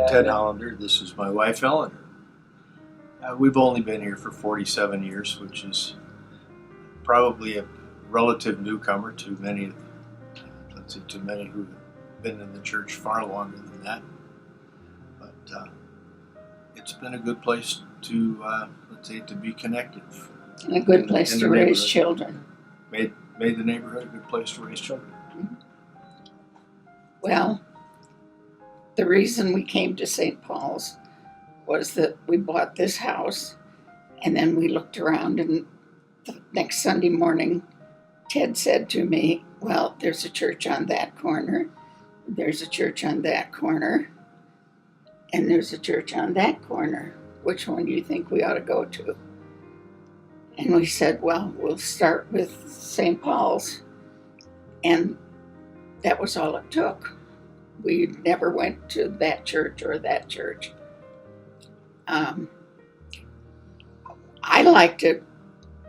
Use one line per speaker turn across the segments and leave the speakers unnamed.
Ted Hollander. This is my wife, Eleanor. We've only been here for 47 years, which is probably a relative newcomer to many, to many who've been in the church far longer than that. But it's been a good place to, to be connected.
And a good place to raise children.
Made the neighborhood a good place to raise children.
Mm-hmm. Well, the reason we came to St. Paul's was that we bought this house, and then we looked around, and the next Sunday morning, Ted said to me, well, there's a church on that corner, there's a church on that corner, and there's a church on that corner. Which one do you think we ought to go to? And we said, well, we'll start with St. Paul's. And that was all it took. We never went to that church or that church. I liked it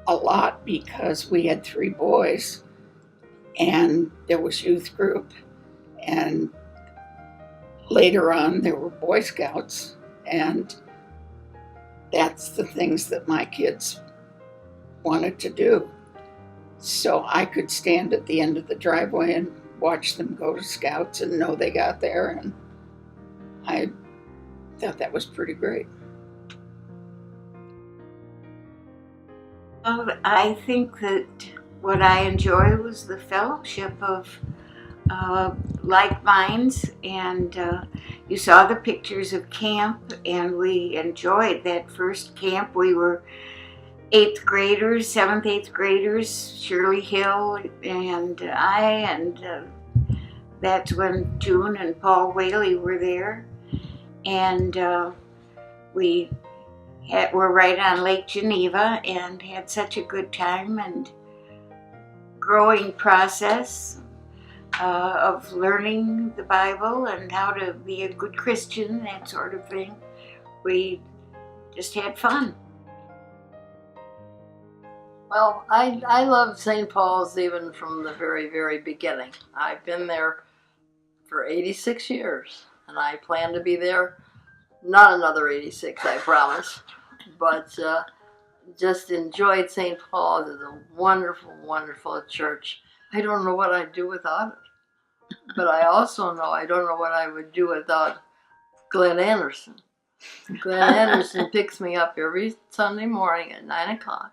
a lot because we had 3 boys, and there was youth group, and later on there were Boy Scouts, and that's the things that my kids wanted to do. So I could stand at the end of the driveway and watch them go to Scouts and know they got there, and I thought that was pretty great.
I think that what I enjoyed was the fellowship of like minds, and you saw the pictures of camp, and we enjoyed that first camp. We were 8th graders, 7th, 8th graders, Shirley Hill and I, and that's when June and Paul Whaley were there, and we were right on Lake Geneva and had such a good time and growing process of learning the Bible and how to be a good Christian, that sort of thing. We just had fun.
Well, I love St. Paul's even from the very, very beginning. I've been there for 86 years, and I plan to be there, not another 86, I promise, but just enjoyed St. Paul's. It's a wonderful, wonderful church. I don't know what I'd do without it, but I also know I don't know what I would do without Glenn Anderson. Glenn Anderson picks me up every Sunday morning at 9 o'clock.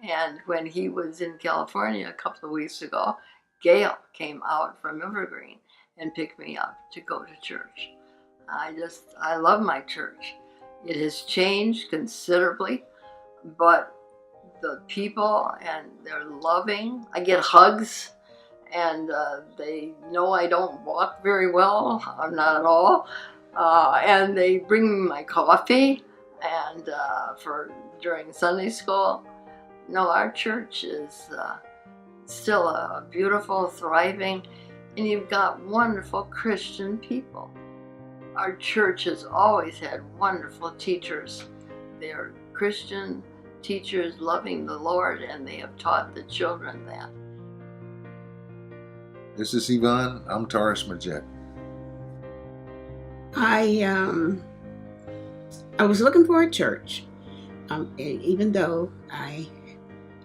And when he was in California a couple of weeks ago, Gail came out from Evergreen and picked me up to go to church. I love my church. It has changed considerably, but the people, and they're loving. I get hugs, and they know I don't walk very well. I'm not at all. And they bring me my coffee, and during Sunday school. No, our church is still a beautiful, thriving, and you've got wonderful Christian people. Our church has always had wonderful teachers. They're Christian teachers loving the Lord, and they have taught the children that.
This is Yvonne. I'm Torris Magget.
I was looking for a church, even though I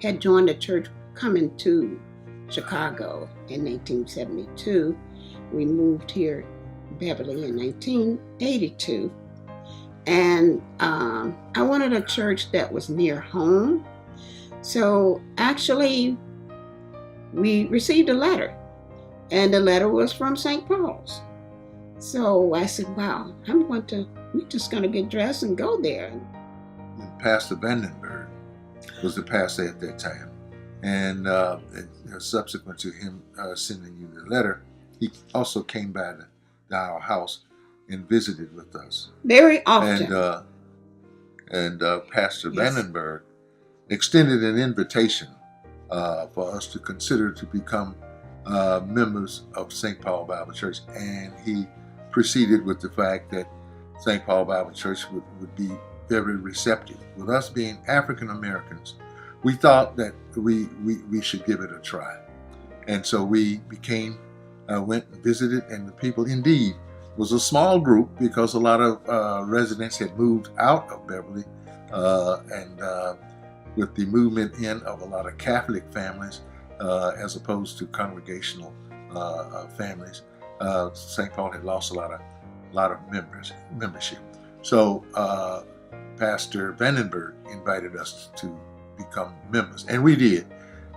had joined a church coming to Chicago in 1972. We moved here, Beverly, in 1982. And I wanted a church that was near home. So actually, we received a letter, and the letter was from St. Paul's. So I said, wow, we're just going to get dressed and go there.
Pastor Vandenberg was the pastor at that time. And subsequent to him sending you the letter, he also came by to our house and visited with us.
Very often.
And Pastor Vandenberg extended an invitation for us to consider to become members of St. Paul Bible Church. And he proceeded with the fact that St. Paul Bible Church would be very receptive. With us being African Americans, we thought that we should give it a try. And so we went and visited, and the people indeed was a small group because a lot of residents had moved out of Beverly, and with the movement in of a lot of Catholic families as opposed to congregational families, St. Paul had lost a lot of membership. So Pastor Vandenberg invited us to become members, and we did.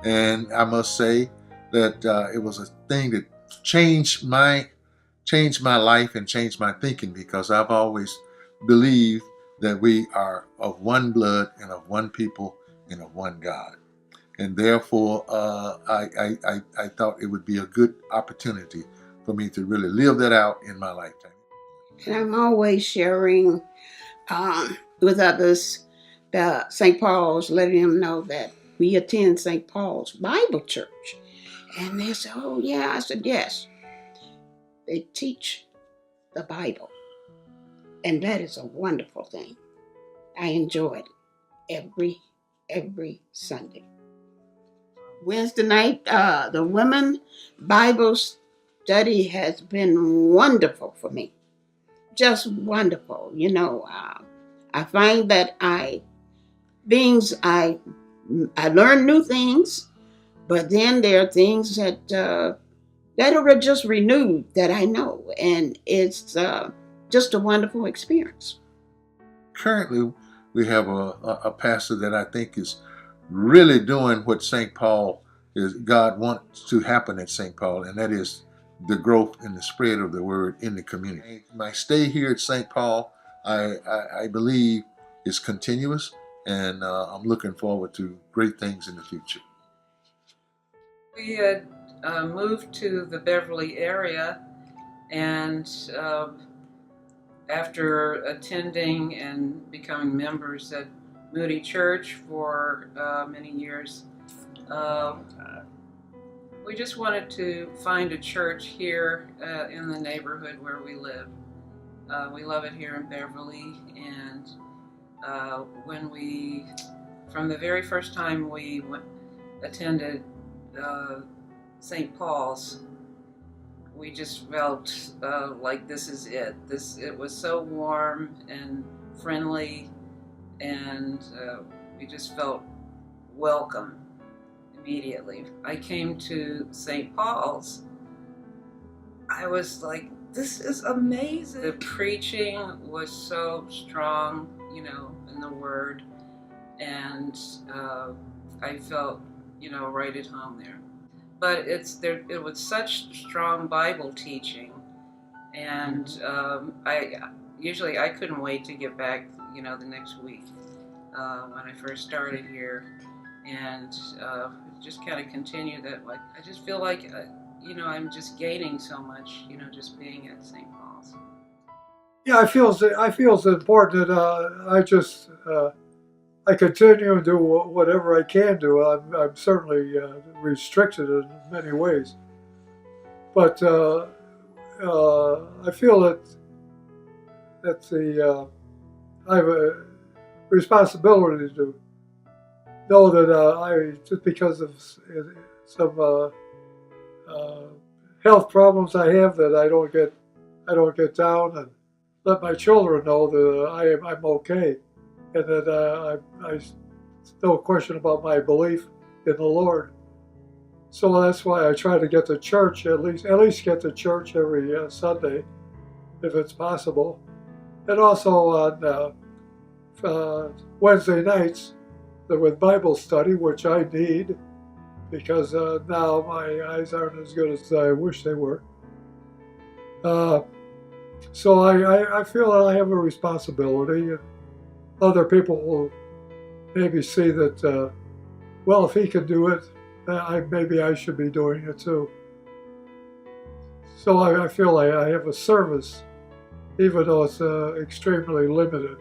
And I must say that it was a thing that changed my life and changed my thinking, because I've always believed that we are of one blood and of one people and of one God. And therefore, I thought it would be a good opportunity for me to really live that out in my lifetime.
And I'm always sharing with others about St. Paul's, letting them know that we attend St. Paul's Bible Church. And they said, oh yeah. I said, yes. They teach the Bible. And that is a wonderful thing. I enjoyed it every Sunday. Wednesday night, the women Bible study has been wonderful for me. Just wonderful. You know, I find that I learn new things, but then there are things that are just renewed that I know, and it's just a wonderful experience.
Currently, we have a pastor that I think is really doing what St. Paul God wants to happen at St. Paul, and that is the growth and the spread of the word in the community. My stay here at St. Paul, I believe, is continuous, and I'm looking forward to great things in the future.
We had moved to the Beverly area, and after attending and becoming members at Moody Church for many years, we just wanted to find a church here in the neighborhood where we live. We love it here in Beverly, and from the very first time we attended St. Paul's, we just felt like this is it. It was so warm and friendly, and we just felt welcome immediately. I came to St. Paul's. I was like, this is amazing. The preaching was so strong, you know, in the Word, and I felt, you know, right at home there. But it was such strong Bible teaching, and I couldn't wait to get back, you know, the next week when I first started here, and just kind of continued that. Like, I just feel like you know, I'm just gaining so much, you know, just being at St. Paul's.
Yeah, I feel it's important that I continue to do whatever I can do. I'm certainly restricted in many ways, but I feel that I have a responsibility to know that I, just because of some health problems I have, that I don't get down, and let my children know that I'm okay, and that I no question about my belief in the Lord. So that's why I try to get to church, at least get to church every Sunday, if it's possible, and also on Wednesday nights with Bible study, which I need, because now my eyes aren't as good as I wish they were. So I feel that I have a responsibility. Other people will maybe see that, well, if he can do it, maybe I should be doing it too. So I feel like I have a service, even though it's extremely limited.